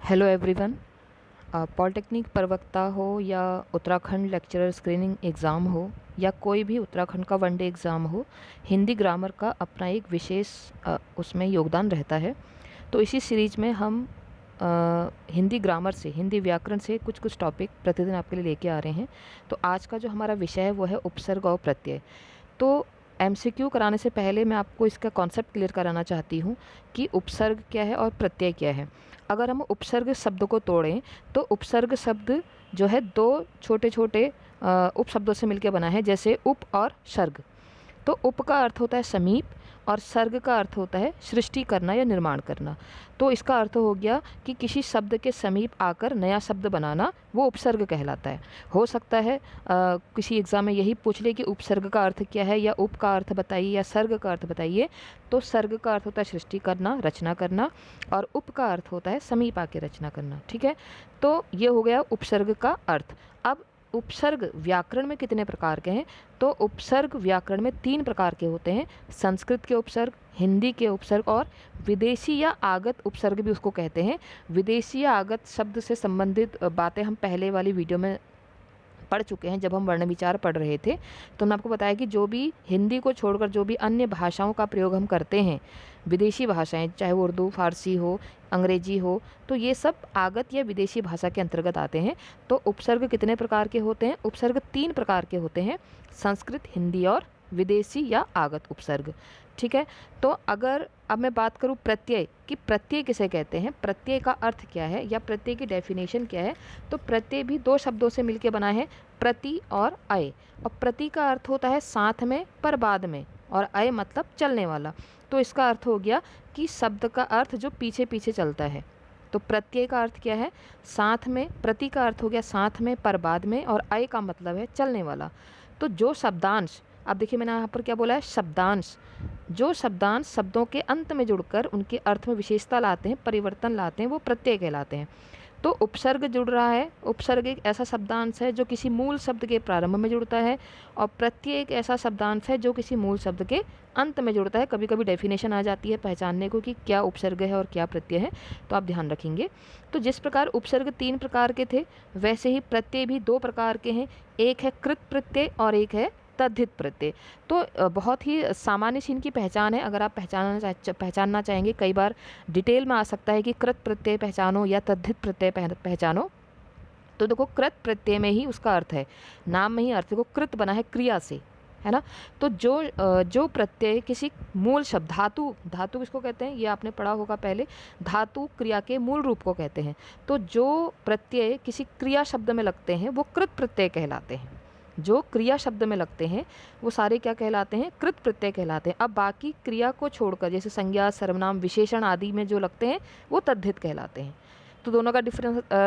Hello everyone. Polytechnic प्रवक्ता हो या उत्तराखंड लेक्चरर स्क्रीनिंग एग्ज़ाम हो या कोई भी उत्तराखंड का वनडे एग्ज़ाम हो, हिंदी ग्रामर का अपना एक विशेष उसमें योगदान रहता है। तो इसी सीरीज में हम हिंदी ग्रामर से, हिंदी व्याकरण से कुछ कुछ टॉपिक प्रतिदिन आपके लिए लेके आ रहे हैं। तो आज का जो हमारा विषय है वो है उपसर्ग और प्रत्यय। तो एमसीक्यू कराने से पहले मैं आपको इसका कॉन्सेप्ट क्लियर कराना चाहती हूँ कि उपसर्ग क्या है और प्रत्यय क्या है। अगर हम उपसर्ग शब्द को तोड़ें तो उपसर्ग शब्द जो है दो छोटे छोटे उपशब्दों से मिलकर बना है, जैसे उप और सर्ग। तो उप का अर्थ होता है समीप और सर्ग का अर्थ होता है सृष्टि करना या निर्माण करना। तो इसका अर्थ हो गया कि किसी शब्द के समीप आकर नया शब्द बनाना, वो उपसर्ग कहलाता है। हो सकता है किसी एग्ज़ाम में यही पूछ ले कि उपसर्ग का अर्थ क्या है, या उप का अर्थ बताइए या सर्ग का अर्थ बताइए। तो सर्ग का अर्थ होता है सृष्टि करना, रचना करना, और उप का अर्थ होता है समीप आके रचना करना। ठीक है, तो ये हो गया उपसर्ग का अर्थ। अब उपसर्ग व्याकरण में कितने प्रकार के हैं? तो उपसर्ग व्याकरण में 3 प्रकार के होते हैं। संस्कृत के उपसर्ग, हिंदी के उपसर्ग और विदेशी या आगत उपसर्ग भी उसको कहते हैं। विदेशी या आगत शब्द से संबंधित बातें हम पहले वाली वीडियो में पढ़ चुके हैं जब हम वर्ण विचार पढ़ रहे थे। तो हमने आपको बताया कि जो भी हिंदी को छोड़कर जो भी अन्य भाषाओं का प्रयोग हम करते हैं, विदेशी भाषाएं, चाहे वो उर्दू, फारसी हो, अंग्रेजी हो, तो ये सब आगत या विदेशी भाषा के अंतर्गत आते हैं। तो उपसर्ग कितने प्रकार के होते हैं? उपसर्ग 3 प्रकार के होते हैं, संस्कृत, हिंदी और विदेशी या आगत उपसर्ग। ठीक है, तो अगर अब मैं बात करूं प्रत्यय, कि प्रत्यय किसे कहते हैं, प्रत्यय का अर्थ क्या है या प्रत्यय की डेफिनेशन क्या है। तो प्रत्यय भी 2 शब्दों से मिलकर बना है, प्रति और अय। और प्रति का अर्थ होता है साथ में पर बाद में, और अय मतलब चलने वाला। तो इसका अर्थ हो गया कि शब्द का अर्थ जो पीछे पीछे चलता है। तो प्रत्यय का अर्थ क्या है? साथ में। प्रति का अर्थ हो गया साथ में पर बाद में, और अय का मतलब है चलने वाला। तो जो शब्दांश, अब देखिए मैंने यहाँ पर क्या बोला है, शब्दांश। जो शब्दांश शब्दों के अंत में जुड़कर उनके अर्थ में विशेषता लाते हैं, परिवर्तन लाते हैं, वो प्रत्यय कहलाते हैं। तो उपसर्ग जुड़ रहा है, उपसर्ग एक ऐसा शब्दांश है जो किसी मूल शब्द के प्रारंभ में जुड़ता है, और प्रत्यय एक ऐसा शब्दांश है जो किसी मूल शब्द के अंत में जुड़ता है। कभी कभी डेफिनेशन आ जाती है पहचानने को कि क्या उपसर्ग है और क्या प्रत्यय है, तो आप ध्यान रखेंगे। तो जिस प्रकार उपसर्ग 3 प्रकार के थे, वैसे ही प्रत्यय भी 2 प्रकार के हैं। एक है कृत प्रत्यय और एक है तद्धित प्रत्यय। तो बहुत ही सामान्य सी इनकी पहचान है। अगर आप पहचानना चाहेंगे, कई बार डिटेल में आ सकता है कि कृत प्रत्यय पहचानो या तद्धित प्रत्यय पहचानो। तो देखो, कृत प्रत्यय में ही उसका अर्थ है, नाम में ही अर्थ। देखो, कृत बना है क्रिया से, है ना। तो जो प्रत्यय किसी मूल शब्द, धातु किसको कहते हैं, ये आपने पढ़ा होगा पहले। धातु क्रिया के मूल रूप को कहते हैं। तो जो प्रत्यय किसी क्रिया शब्द में लगते हैं वो कृत प्रत्यय कहलाते हैं। जो क्रिया शब्द में लगते हैं वो सारे क्या कहलाते हैं? कृत प्रत्यय कहलाते हैं। अब बाकी क्रिया को छोड़कर, जैसे संज्ञा, सर्वनाम, विशेषण आदि में जो लगते हैं वो तद्धित कहलाते हैं। तो दोनों का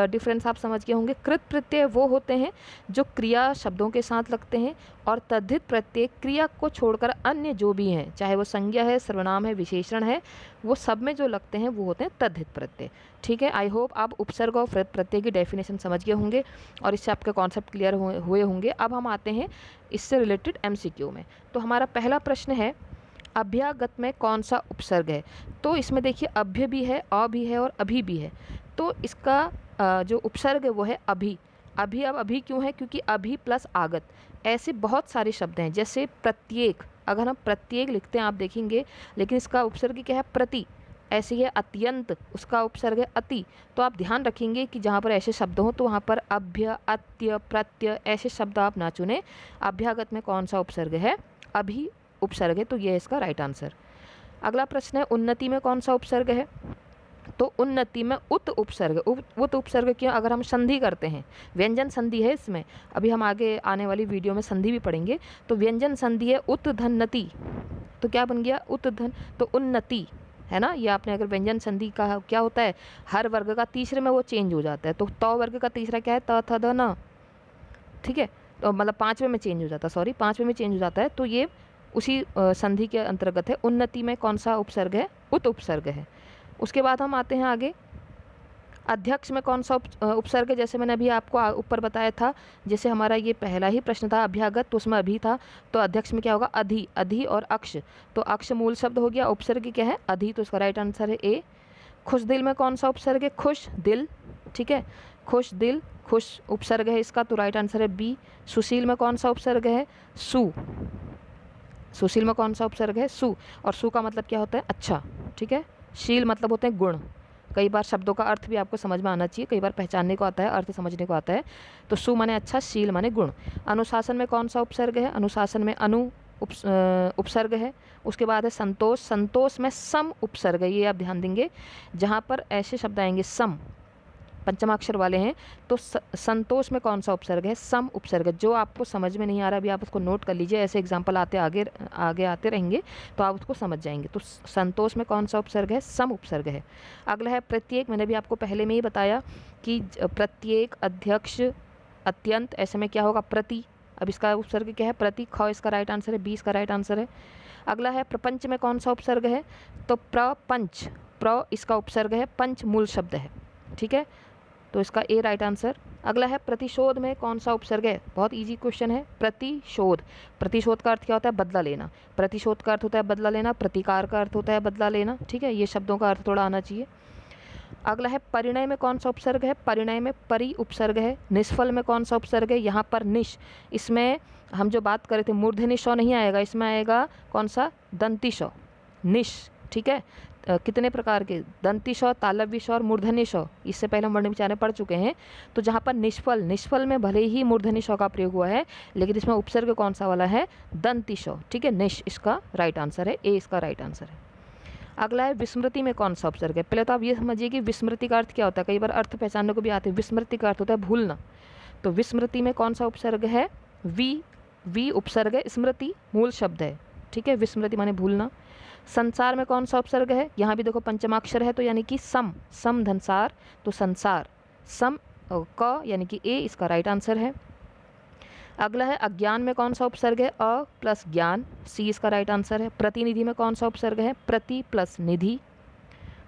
डिफरेंस आप समझ गए होंगे। कृत प्रत्यय वो होते हैं जो क्रिया शब्दों के साथ लगते हैं, और तद्धित प्रत्यय क्रिया को छोड़कर अन्य जो भी हैं, चाहे वो संज्ञा है, सर्वनाम है, विशेषण है, वो सब में जो लगते हैं वो होते हैं तद्धित प्रत्यय। ठीक है, आई होप आप उपसर्ग और प्रत्यय की डेफिनेशन समझ गए होंगे और इससे आपके कॉन्सेप्ट क्लियर हुए होंगे। अब हम आते हैं इससे रिलेटेड एमसीक्यू में। तो हमारा पहला प्रश्न है, अभ्यागत में कौन सा उपसर्ग है? तो इसमें देखिए, अभ्य भी है, अ भी है और अभी भी है। तो इसका जो उपसर्ग है वो है अभी। अभी, अब अभी क्यों है? क्योंकि अभी प्लस आगत, ऐसे बहुत सारे शब्द हैं। जैसे प्रत्येक, अगर हम प्रत्येक लिखते हैं आप देखेंगे, लेकिन इसका उपसर्ग क्या है? प्रति। ऐसे ही है अत्यंत, उसका उपसर्ग है अति। तो आप ध्यान रखेंगे कि जहाँ पर ऐसे शब्द हों तो वहाँ पर अभ्य, अत्य, प्रत्यय ऐसे शब्द आप ना चुनें। अभ्यागत में कौन सा उपसर्ग है? अभी उपसर्ग है, तो ये है इसका राइट आंसर। अगला प्रश्न है, उन्नति में कौन सा उपसर्ग है? तो उन्नति में उत उपसर्ग। उत उपसर्ग क्यों? अगर हम संधि करते हैं, व्यंजन संधि है इसमें, अभी हम आगे आने वाली वीडियो में संधि भी पढ़ेंगे। तो व्यंजन संधि है उत धन नति, तो क्या बन गया? उत धन, तो उन्नति, है ना। ये आपने अगर व्यंजन संधि का क्या होता है, हर वर्ग का तीसरे में वो चेंज हो जाता है। तो त वर्ग का तीसरा क्या है? त थ द न। ठीक है, तो मतलब 5वें में चेंज हो जाता है, सॉरी 5वें में चेंज हो जाता है। तो ये उसी संधि के अंतर्गत है। उन्नति में कौन सा उपसर्ग है? उत उपसर्ग है। उसके बाद हम आते हैं आगे, अध्यक्ष में कौन सा उपसर्ग है? जैसे मैंने अभी आपको ऊपर बताया था, जैसे हमारा ये पहला ही प्रश्न था अभ्यागत, तो उसमें अभी था। तो अध्यक्ष में क्या होगा? अधि और अक्ष। तो अक्ष मूल शब्द हो गया, उपसर्ग क्या है? अधि, तो इसका राइट आंसर है ए। खुश दिल में कौन सा उपसर्ग है? खुश दिल, ठीक है, खुश दिल, खुश उपसर्ग है इसका, तो राइट आंसर है बी। सुशील में कौन सा उपसर्ग है? सु। सुशील में कौन सा उपसर्ग है? सु। और सु का मतलब क्या होता है? अच्छा, ठीक है। शील मतलब होते हैं गुण। कई बार शब्दों का अर्थ भी आपको समझ में आना चाहिए, कई बार पहचानने को आता है, अर्थ समझने को आता है। तो सु माने अच्छा, शील माने गुण। अनुशासन में कौन सा उपसर्ग है? अनुशासन में अनु उपसर्ग है। उसके बाद है संतोष। संतोष में सम उपसर्ग है, ये आप ध्यान देंगे। जहाँ पर ऐसे शब्द आएंगे सम, पंचमाक्षर वाले हैं, तो संतोष में कौन सा उपसर्ग है? सम उपसर्ग। जो आपको समझ में नहीं आ रहा अभी आप उसको नोट कर लीजिए, ऐसे एग्जाम्पल आते आगे आगे आते रहेंगे तो आप उसको समझ जाएंगे। तो संतोष में कौन सा उपसर्ग है? सम उपसर्ग है। अगला है प्रत्येक। मैंने भी आपको पहले में ही बताया कि प्रत्येक, अध्यक्ष, अत्यंत, ऐसे में क्या होगा? प्रति। अब इसका उपसर्ग क्या है? प्रति। ख इसका राइट आंसर है, बी इसका राइट आंसर है। अगला है प्रपंच में कौन सा उपसर्ग है? तो प्रपंच, प्र इसका उपसर्ग है, पंच मूल शब्द है, ठीक है, तो इसका ए राइट आंसर। अगला है प्रतिशोध में कौन सा उपसर्ग है? बहुत इजी क्वेश्चन है, प्रतिशोध। प्रतिशोध का अर्थ क्या होता है? बदला लेना। प्रतिशोध का अर्थ होता है बदला लेना, प्रतिकार का अर्थ होता है बदला लेना, ठीक है, ये शब्दों का अर्थ थोड़ा आना चाहिए। अगला है परिणय में कौन सा उपसर्ग है? परिणय में परि उपसर्ग है। निष्फल में कौन सा उपसर्ग है? यहाँ पर निश। इसमें हम जो बात कर रहे थे मूर्धन्य श नहीं आएगा, इसमें आएगा कौन सा? दंती श, निश, ठीक है। कितने प्रकार के? दंती श, तालव्य श और मूर्धन्य श, इससे पहले हम वर्ण विचार में पढ़ चुके हैं। तो जहाँ पर निष्फल, निष्फल में भले ही मूर्धन्य श का प्रयोग हुआ है, लेकिन इसमें उपसर्ग कौन सा वाला है? दंती श, ठीक है, निश इसका राइट आंसर है, ए इसका राइट आंसर है। अगला है विस्मृति में कौन सा उपसर्ग है? पहले तो आप ये समझिए कि विस्मृति का अर्थ क्या होता है, कई बार अर्थ पहचानने को भी आते हैं। विस्मृति का अर्थ होता है भूलना। तो विस्मृति में कौन सा उपसर्ग है? वी। वी उपसर्ग है, स्मृति मूल शब्द है, ठीक है, विस्मृति माने भूलना। संसार में कौन सा उपसर्ग है? यहाँ भी देखो पंचमाक्षर है, तो यानी कि सम, सम धनसार, तो संसार। सम क यानी कि ए इसका राइट आंसर है। अगला है अज्ञान में कौन सा उपसर्ग है? अ प्लस ज्ञान, सी इसका राइट आंसर है। प्रतिनिधि में कौन सा उपसर्ग है? प्रति प्लस निधि,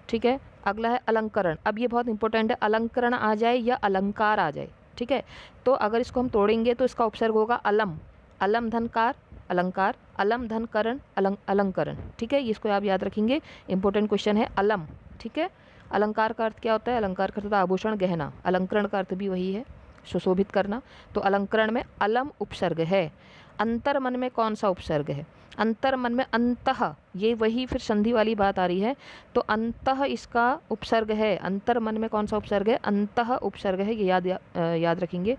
ठीक है। अगला है अलंकरण। अब ये बहुत इंपॉर्टेंट है, अलंकरण आ जाए या अलंकार आ जाए, ठीक है। तो अगर इसको हम तोड़ेंगे तो इसका उपसर्ग होगा अलम। अलम धनकार, अलंकार, अलम धन करण, अलंकरण, ठीक है, इसको आप याद रखेंगे, इंपॉर्टेंट क्वेश्चन है अलम, ठीक है। अलंकार का अर्थ क्या होता है? अलंकार का अर्थ होता है आभूषण, गहना। अलंकरण का अर्थ भी वही है, सुशोभित करना। तो अलंकरण में अलम उपसर्ग है। अंतर मन में कौन सा उपसर्ग है? अंतर मन में अंतः, ये वही फिर संधि वाली बात आ रही है, तो अंतः इसका उपसर्ग है। अंतर मन में कौन सा उपसर्ग है? अंतः उपसर्ग है, ये याद रखेंगे।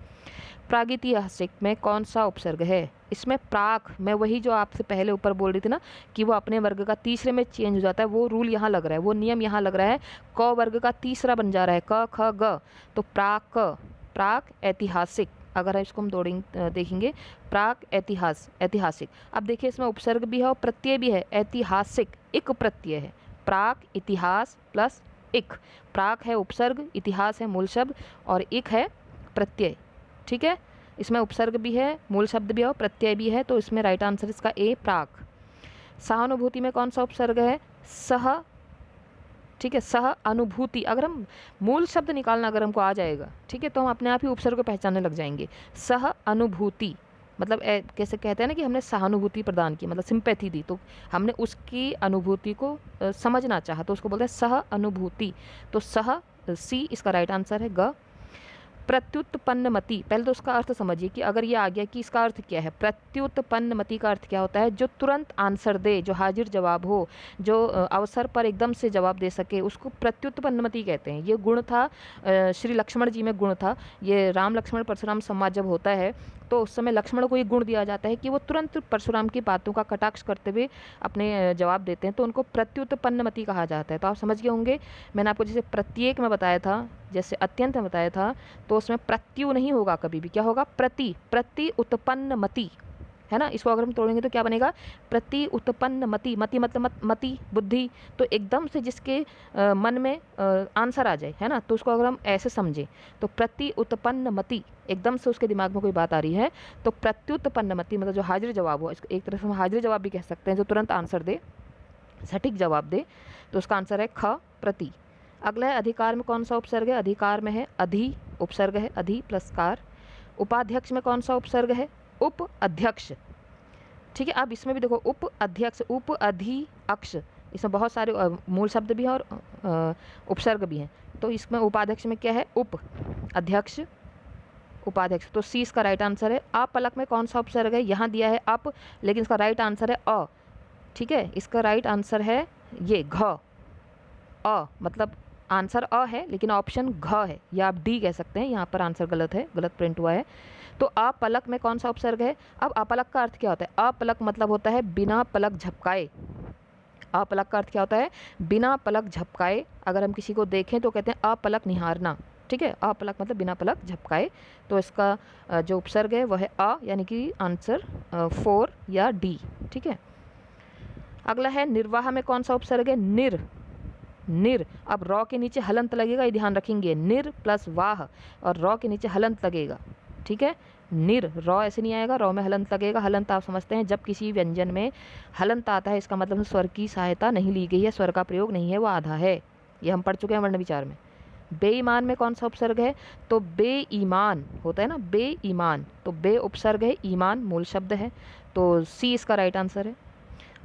प्रागैतिहासिक में कौन सा उपसर्ग है? इसमें प्राक, मैं वही जो आपसे पहले ऊपर बोल रही थी ना कि वो अपने वर्ग का तीसरे में चेंज हो जाता है, वो रूल यहाँ लग रहा है, वो नियम यहाँ लग रहा है। क वर्ग का तीसरा बन जा रहा है, क ख ग, तो प्राक, प्राक ऐतिहासिक। अगर इसको हम देखेंगे, प्राक ऐतिहासिक। अब देखिए इसमें उपसर्ग भी है और प्रत्यय भी है, ऐतिहासिक एक प्रत्यय है। प्राक इतिहास प्लस इक, प्राक है उपसर्ग, इतिहास है मूल शब्द और इक है प्रत्यय, ठीक है। इसमें उपसर्ग भी है, मूल शब्द भी है और प्रत्यय भी है, तो इसमें राइट आंसर इसका ए प्राक। सहानुभूति में कौन सा उपसर्ग है? सह, ठीक है, सह अनुभूति। अगर हम मूल शब्द निकालना अगर हमको आ जाएगा, ठीक है, तो हम अपने आप ही उपसर्ग को पहचानने लग जाएंगे। सह अनुभूति मतलब कैसे कहते हैं ना कि हमने सहानुभूति प्रदान की, मतलब सिंपैथी दी, तो हमने उसकी अनुभूति को समझना चाहा, तो उसको बोलते हैं सह अनुभूति। तो सह, सी इसका राइट आंसर है। ग प्रत्युत्पन्नमति, पहले तो उसका अर्थ समझिए कि अगर ये आ गया कि इसका अर्थ क्या है। प्रत्युत्पन्नमति का अर्थ क्या होता है? जो तुरंत आंसर दे, जो हाजिर जवाब हो, जो अवसर पर एकदम से जवाब दे सके, उसको प्रत्युत्पन्नमति कहते हैं। ये गुण था श्री लक्ष्मण जी में, गुण था ये। राम लक्ष्मण परशुराम संवाद जब होता है तो उस समय लक्ष्मण को ये गुण दिया जाता है कि वो तुरंत परशुराम की बातों का कटाक्ष करते हुए अपने जवाब देते हैं, तो उनको प्रत्युत्पन्नमति कहा जाता है। तो आप समझ गए होंगे, मैंने आपको जैसे प्रत्येक में बताया था, जैसे अत्यंत में बताया था, तो उसमें प्रत्यु नहीं होगा कभी भी, क्या होगा? प्रति, प्रति उत्पन्नमति, है ना। इसको अगर हम तोड़ेंगे तो क्या बनेगा? प्रति उत्पन्नमति। मति मतलब मति, बुद्धि, तो एकदम से जिसके मन में आंसर आ जाए, है ना, तो उसको अगर हम ऐसे समझें तो प्रति उत्पन्नमति, एकदम से उसके दिमाग में कोई बात आ रही है, तो प्रत्युत्पन्नमति मतलब जो हाजिर जवाब हो, इसको एक तरह से हम हाजिर जवाब भी कह सकते हैं, जो तुरंत आंसर दे, सटीक जवाब दे, तो उसका आंसर है ख, प्रति। अगला है अधिकार में कौन सा उपसर्ग है? अधिकार में है अधि उपसर्ग है, अधि प्लस कार। उपाध्यक्ष में कौन सा उपसर्ग है? उप अध्यक्ष, ठीक है। अब इसमें भी देखो उप अध्यक्ष, उप अधि अक्ष, इसमें बहुत सारे मूल शब्द भी हैं और उपसर्ग भी हैं। तो इसमें उपाध्यक्ष में क्या है, उप, अध्यक्ष, उपाध्यक्ष। तो सी इसका राइट आंसर है। अपलक में कौन सा उपसर्ग है, यहाँ दिया है अप, लेकिन इसका राइट आंसर है अ। ठीक है, इसका राइट आंसर है ये घ, अ, मतलब आंसर अ है लेकिन ऑप्शन घ है, या आप डी कह सकते हैं, यहाँ पर आंसर गलत है, गलत प्रिंट हुआ है। तो अपलक में कौन सा उपसर्ग है। अब अपलक का अर्थ क्या होता है, अपलक मतलब होता है बिना पलक झपकाए। अपलक का अर्थ क्या होता है, बिना पलक झपकाए। अगर हम किसी को देखें तो कहते हैं अपलक निहारना। ठीक है, अपलक मतलब बिना पलक झपकाए। तो इसका जो उपसर्ग है वह है अ, यानी कि आंसर 4 या डी। ठीक है, अगला है निर्वाह में कौन सा उपसर्ग है, निर, निर। अब रॉ के नीचे हलंत लगेगा, ये ध्यान रखेंगे, निर प्लस वाह, और रॉ के नीचे हलंत लगेगा। ठीक है, निर, रॉ ऐसे नहीं आएगा, रॉ में हलंत लगेगा। हलंत आप समझते हैं, जब किसी व्यंजन में हलंत आता है इसका मतलब स्वर की सहायता नहीं ली गई है, स्वर का प्रयोग नहीं है, वो आधा है। ये हम पढ़ चुके हैं वर्ण विचार में। बेईमान में कौन सा उपसर्ग है, तो बेईमान होता है ना, बेईमान, तो बे उपसर्ग है, ईमान मूल शब्द है। तो सी इसका राइट आंसर है।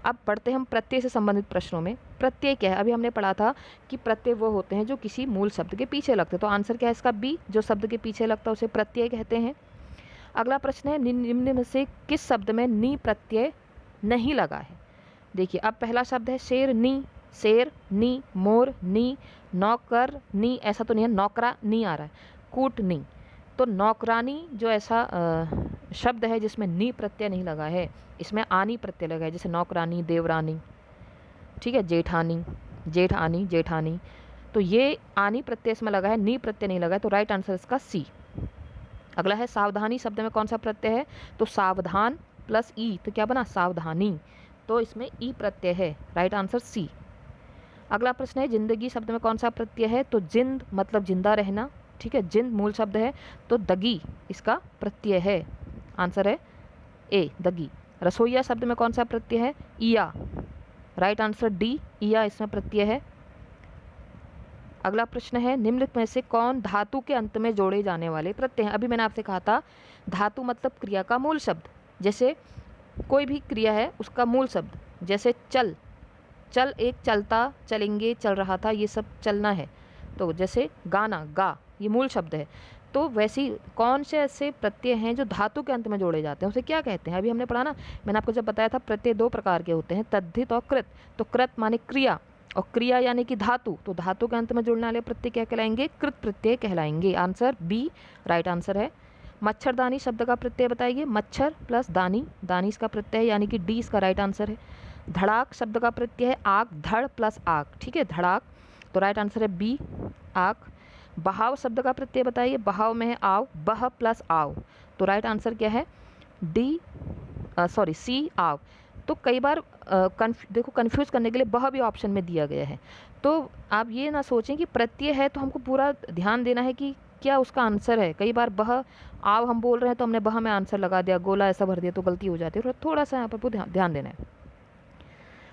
अब पढ़ते हैं हम प्रत्यय से संबंधित प्रश्नों में। प्रत्यय क्या है, अभी हमने पढ़ा था कि प्रत्यय वो होते हैं जो किसी मूल शब्द के पीछे लगते हैं। तो आंसर क्या है इसका, बी, जो शब्द के पीछे लगता है उसे प्रत्यय कहते हैं। अगला प्रश्न है, निम्न में से किस शब्द में नी प्रत्यय नहीं लगा है। देखिए, अब पहला शब्द है शेर नी, शेर नी, मोर नी, नौकर नी, ऐसा तो नहीं है, नौकरा नी आ रहा है, कूट नी। तो नौकरानी जो ऐसा शब्द है जिसमें नी प्रत्यय नहीं लगा है, इसमें आनी प्रत्यय लगा है, जैसे नौकरानी, देवरानी। ठीक है, जेठानी, जेठानी, जेठानी। तो ये आनी प्रत्यय इसमें लगा है, नी प्रत्यय नहीं लगा है, तो राइट आंसर इसका सी। अगला है सावधानी शब्द में कौन सा प्रत्यय है, तो सावधान प्लस ई, तो क्या बना, सावधानी। तो इसमें ई प्रत्यय है, राइट आंसर सी। अगला प्रश्न है, जिंदगी शब्द में कौन सा प्रत्यय है, तो जिंद मतलब जिंदा रहना। ठीक है, जिंद मूल शब्द है, तो दगी इसका प्रत्यय है, आंसर है ए, दगी। रसोईया शब्द में कौन सा प्रत्यय है, इया, राइट आंसर डी, इया इसमें प्रत्यय है। अगला प्रश्न है, निम्नलिखित में से कौन धातु के अंत में जोड़े जाने वाले प्रत्यय हैं। अभी मैंने आपसे कहा था धातु मतलब क्रिया का मूल शब्द, जैसे कोई भी क्रिया है उसका मूल शब्द, जैसे चल, चल एक चलता, चलेंगे, चल रहा था, ये सब चलना है। तो जैसे गाना, गा, ये मूल शब्द है। तो वैसी कौन से ऐसे प्रत्यय हैं जो धातु के अंत में जोड़े जाते हैं, उसे क्या कहते हैं। अभी हमने पढ़ा ना, मैंने आपको जब बताया था प्रत्यय दो प्रकार के होते हैं, तद्धित और कृत। तो कृत माने क्रिया, और क्रिया यानी कि धातु, तो धातु के अंत में जुड़ने वाले प्रत्यय क्या कहलाएंगे, कृत प्रत्यय कहलाएंगे, आंसर बी राइट आंसर है। मच्छरदानी शब्द का प्रत्यय बताइए, मच्छर प्लस दानी, दानी इसका प्रत्यय है, यानी कि डी इसका राइट आंसर है। धड़ाक शब्द का प्रत्यय है आग, धड़ प्लस आग, ठीक है, धड़ाक, तो राइट आंसर है बी, आग। बहाव शब्द का प्रत्यय बताइए, बहाव में है आव, बह प्लस आव, तो राइट आंसर क्या है, डी, सॉरी सी, आव। तो कई बार देखो कन्फ्यूज़ करने के लिए बह भी ऑप्शन में दिया गया है, तो आप ये ना सोचें कि प्रत्यय है तो हमको पूरा ध्यान देना है कि क्या उसका आंसर है। कई बार बह आव हम बोल रहे हैं तो हमने बह में आंसर लगा दिया, गोला ऐसा भर दिया, तो गलती हो जाती है, थोड़ा सा यहाँ पर ध्यान देना है।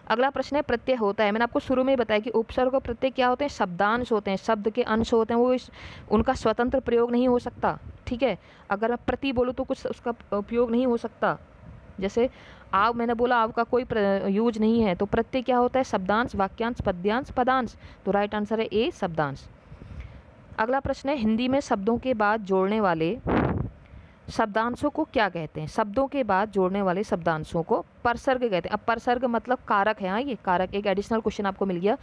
अगला प्रश्न है, प्रत्यय होता है, मैंने आपको शुरू में ही बताया कि उपसर्ग और प्रत्यय क्या होते हैं, शब्दांश होते हैं, शब्द के अंश होते हैं, वो उनका स्वतंत्र प्रयोग नहीं हो सकता। ठीक है, अगर मैं प्रति बोलूँ तो कुछ उसका उपयोग नहीं हो सकता, जैसे आव मैंने बोला, आव का कोई यूज नहीं है। तो प्रत्यय क्या होता है, शब्दांश, वाक्यांश, पद्यांश, पदांश, तो राइट आंसर है ए, शब्दांश। अगला प्रश्न है, हिंदी में शब्दों के बाद जोड़ने वाले शब्दांशों को क्या कहते हैं। शब्दों के बाद जोड़ने वाले शब्दांशों को परसर्ग कहते हैं। अब परसर्ग मतलब कारक है, हाँ ये कारक, एक एडिशनल क्वेश्चन आपको मिल गया।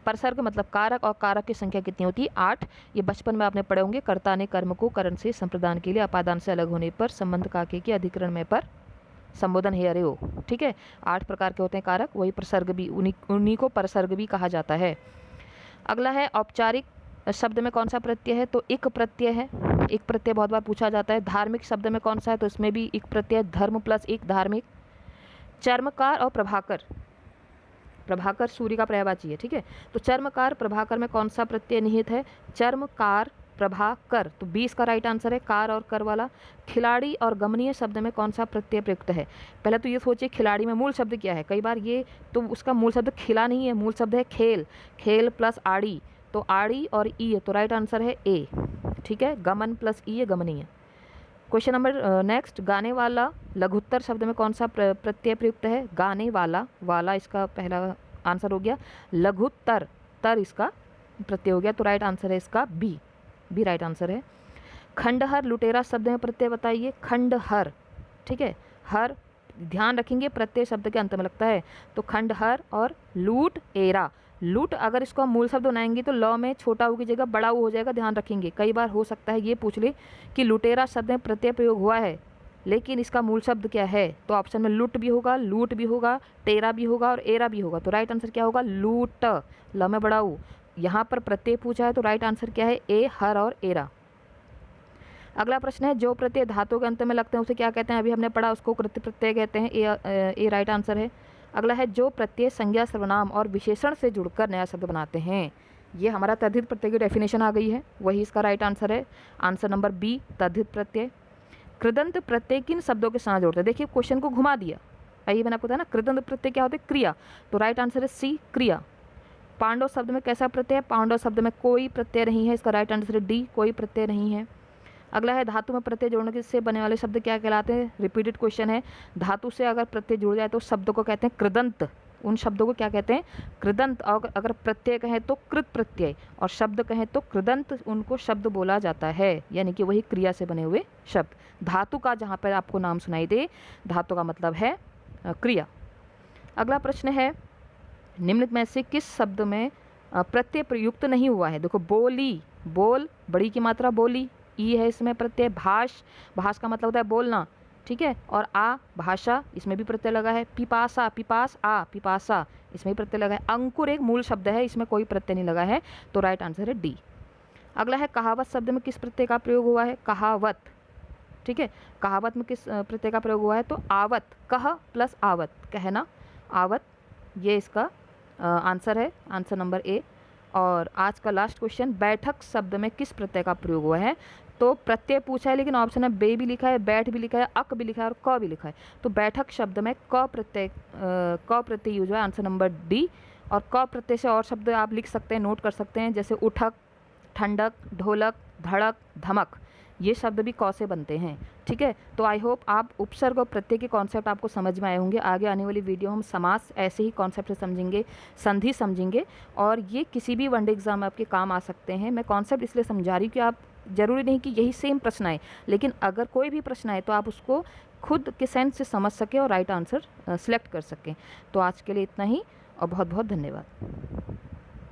परसर्ग मतलब कारक, और कारक की संख्या कितनी होती है, 8। ये बचपन में आपने पढ़े होंगे, कर्ता ने कर्म को करण से संप्रदान के लिए अपादान से अलग होने पर संबंध काके के अधिकरण में पर संबोधन है, अरे हो, ठीक है। 8 प्रकार के होते हैं कारक, वही प्रसर्ग भी, उन्हीं को परसर्ग भी कहा जाता है। अगला है, औपचारिक शब्द में कौन सा प्रत्यय है, तो इक प्रत्यय है, एक प्रत्यय बहुत बार पूछा जाता है। धार्मिक शब्द में कौन सा है, तो इसमें भी एक प्रत्यय, धर्म प्लस एक, धार्मिक। चर्मकार और प्रभाकर, प्रभाकर सूर्य का पर्यायवाची है, ठीक है। तो चर्मकार प्रभाकर में कौन सा प्रत्यय निहित है, चर्मकार प्रभाकर, तो 20 का राइट आंसर है, कार और कर वाला। खिलाड़ी और गमनीय शब्द में कौन सा प्रत्यय प्रयुक्त है। पहले तो ये सोचिए खिलाड़ी में मूल शब्द क्या है, कई बार ये तो उसका मूल शब्द खिला नहीं है, मूल शब्द है खेल, खेल प्लस आड़ी, तो आड़ी और ई है, तो राइट आंसर है ए, ठीक है। गमन प्लस ई है, गमनीय। क्वेश्चन नंबर नेक्स्ट, गाने वाला लघुत्तर शब्द में कौन सा प्रत्यय प्रयुक्त है, गाने वाला, वाला इसका पहला आंसर हो गया। लघुत्तर, तर इसका प्रत्यय हो गया, तो राइट आंसर है इसका बी, बी राइट आंसर है। खंडहर लुटेरा शब्द में प्रत्यय बताइए। खंडहर, ठीक है, हर ध्यान रखेंगे प्रत्यय शब्द के अंत में लगता है, तो खंडहर और लूट एरा। लूट अगर इसको हम मूल शब्द बनाएंगे तो ल में छोटा ऊ की जगह बड़ा ऊ हो जाएगा, ध्यान रखेंगे। कई बार हो सकता है ये पूछ ले कि लुटेरा शब्द में प्रत्यय प्रयोग हुआ है लेकिन इसका मूल शब्द क्या है, तो ऑप्शन में लुट भी होगा, लूट भी होगा, टेरा भी होगा और एरा भी होगा, तो राइट आंसर क्या होगा, लूट, ल में बड़ा ऊ। यहाँ पर प्रत्यय पूछा है तो राइट आंसर क्या है, ए, हर और एरा। अगला प्रश्न है, जो प्रत्यय धातु के अंत में लगते हैं उसे क्या कहते हैं, अभी हमने पढ़ा, उसको कृत प्रत्यय कहते हैं, ए राइट आंसर है। अगला है, जो प्रत्यय संज्ञा सर्वनाम और विशेषण से जुड़कर नया शब्द बनाते हैं, ये हमारा तद्धित प्रत्यय की डेफिनेशन आ गई है, वही इसका राइट आंसर है, आंसर नंबर बी, तद्धित प्रत्यय। कृदंत प्रत्यय किन शब्दों के साथ जोड़ते हैं, देखिए क्वेश्चन को घुमा दिया, आइए मैंने आपको बताया ना, कृदंत प्रत्यय क्या होते हैं, क्रिया, तो राइट आंसर है सी, क्रिया। पांडव शब्द में कैसा प्रत्यय है, पांडव शब्द में कोई प्रत्यय नहीं है, इसका राइट आंसर है डी, कोई प्रत्यय नहीं है। अगला है, धातु में प्रत्यय जोड़ने से बनने वाले शब्द क्या कहलाते हैं, रिपीटेड क्वेश्चन है, धातु से अगर प्रत्यय जुड़ जाए तो शब्द को कहते हैं कृदंत, उन शब्दों को क्या कहते हैं, कृदंत। और अगर प्रत्यय कहें तो कृत प्रत्यय और शब्द कहें तो कृदंत, उनको शब्द बोला जाता है, यानी कि वही क्रिया से बने हुए शब्द। धातु का जहाँ पर आपको नाम सुनाई दे, धातु का मतलब है क्रिया। अगला प्रश्न है, निम्नलिखित में से किस शब्द में प्रत्यय प्रयुक्त नहीं हुआ है, देखो बोली, बोल बड़ी की मात्रा बोली, ई है इसमें प्रत्यय। भाष, भाष का मतलब होता है बोलना, ठीक है, और आ भाषा, इसमें भी प्रत्यय लगा है। पिपासा, पिपास आ, पिपासा, इसमें भी प्रत्यय लगा है। अंकुर एक मूल शब्द है, इसमें कोई प्रत्यय नहीं लगा है, तो राइट आंसर है डी। अगला है, कहावत शब्द में किस प्रत्यय का प्रयोग हुआ है, कहावत, ठीक है, कहावत में किस प्रत्यय का प्रयोग हुआ है, तो आवत, कह प्लस आवत, कहना, आवत, ये इसका आंसर है, आंसर नंबर ए। और आज का लास्ट क्वेश्चन, बैठक शब्द में किस प्रत्यय का प्रयोग हुआ है, तो प्रत्यय पूछा है लेकिन ऑप्शन में बे भी लिखा है, बैठ भी लिखा है, अक भी लिखा है और क भी लिखा है, तो बैठक शब्द में क प्रत्यय यूज हुआ है, आंसर नंबर डी। और क प्रत्यय से और शब्द आप लिख सकते हैं, नोट कर सकते हैं, जैसे उठक, ठंडक, ढोलक, धड़क, धमक, ये शब्द भी क से बनते हैं, ठीक है। तो आई होप आप उपसर्ग और प्रत्यय के कॉन्सेप्ट आपको समझ में आए होंगे। आगे आने वाली वीडियो हम समास ऐसे ही कॉन्सेप्ट से समझेंगे, संधि समझेंगे, और ये किसी भी वनडे एग्जाम में आपके काम आ सकते हैं। मैं कॉन्सेप्ट इसलिए समझा रही हूँ कि आप, ज़रूरी नहीं कि यही सेम प्रश्न आए, लेकिन अगर कोई भी प्रश्न आए तो आप उसको खुद के सेंस से समझ सकें और राइट आंसर सेलेक्ट कर सकें। तो आज के लिए इतना ही और बहुत बहुत धन्यवाद।